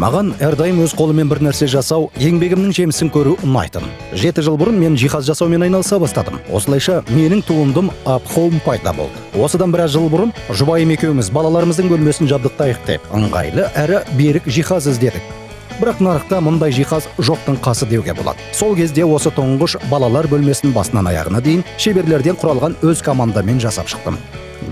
Маған әрдайым өз қолымен бір нәрсе жасау, еңбегімнің жемісін көру ұнайтын. 7 жыл бұрын мен жиһаз жасаумен айналыса бастадым. Осылайша менің туындым Up Home пайда болды. Осыдан біраз жыл бұрын жұбайым екеуміз балаларымыздың бөлмесін жабдықтайық деп ыңғайлы әрі берік жиһаз іздедік. Бірақ нарықта мұндай жиһаз жоқтың қасы деуге болады. Сол кезде осы тұңғыш балалар бөлмесін басынан аяғына дейін шеберлерден құралған өз командамен жасап шықтым.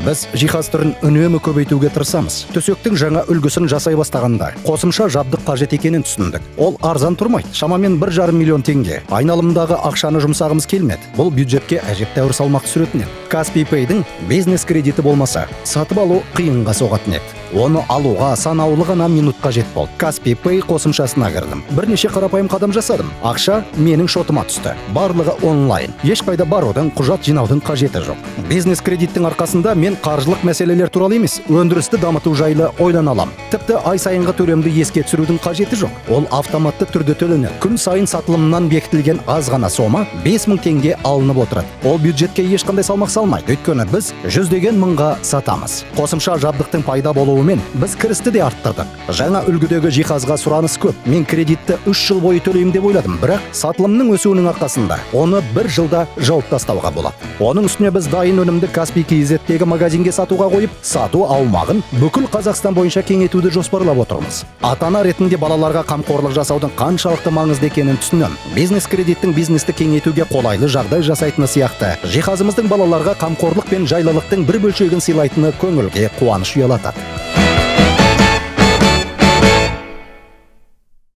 Біз жиһаз түрін үнемі көбейтуге тырысамыз. Төсектің жаңа үлгісін жасай бастағанда қосымша жабдық қажет екенін түсіндік. Ол арзан тұрмайды. Шамамен 1,5 миллион теңге. Айналымдағы ақшаны жұмсағымыз келмеді. Бұл бюджетке әжептәуір салмақ түсіретін еді. Каспий Pay'дің бизнес кредиті болмаса, сатып алу қиынға соғатын еді. Оны алуға санаулы ғана минут қажет болды. Каспий Pay қосымшасына кірдім. Бірнеше қарапайым қадам жасадым. Ақша менің шотыма түсті. Барлығы онлайн. Ешқайда барудың, құжат жинаудың қажеті жоқ. Бизнес кредиттің арқасында мен қаржылық мәселелер туралы емес, өндірісті дамыту жайлы ойлана аламын. Тіпті ай сайынғы төлемді еске түсірудің қажеті жоқ. Ол автоматты түрде төленеді. Күн сайын сатылымнан бекітілген аз ғана сома 5000 теңге алынып отырады. Ол бюджетке ешқандай салмақ салмайды. Өйткені біз жүздеген мыңға сатамыз. Қосымша жабдықтың пайда болуымен біз кірісті де арттырдық. Жаңа үлгідегі жиһазға сұраныс көп. Мен кредитті 3 жыл бойы төлеймін деп ойладым, бірақ сатылымның өсуінің арқасында оны 1 жылда жауып тастауға болады. Оның үстіне біз дайын өнімді Каспий KZ-тегі магазинге сатуға қойып, сату аумағын бүкіл Қазақстан бойынша кеңейтуді жоспарлап отырмыз. Ата-ана ретінде балаларға қамқорлық жасаудың қаншалықты маңызды екенін түсінемін. Бизнес кредиттің бизнесті кеңейтуге қолайлы жағдай жасайтыны сияқты, жиһазымыздың балаларға қамқорлық пен жайлылықтың бір бөлшегін сыйлайтыны көңілге қуаныш ұялатады.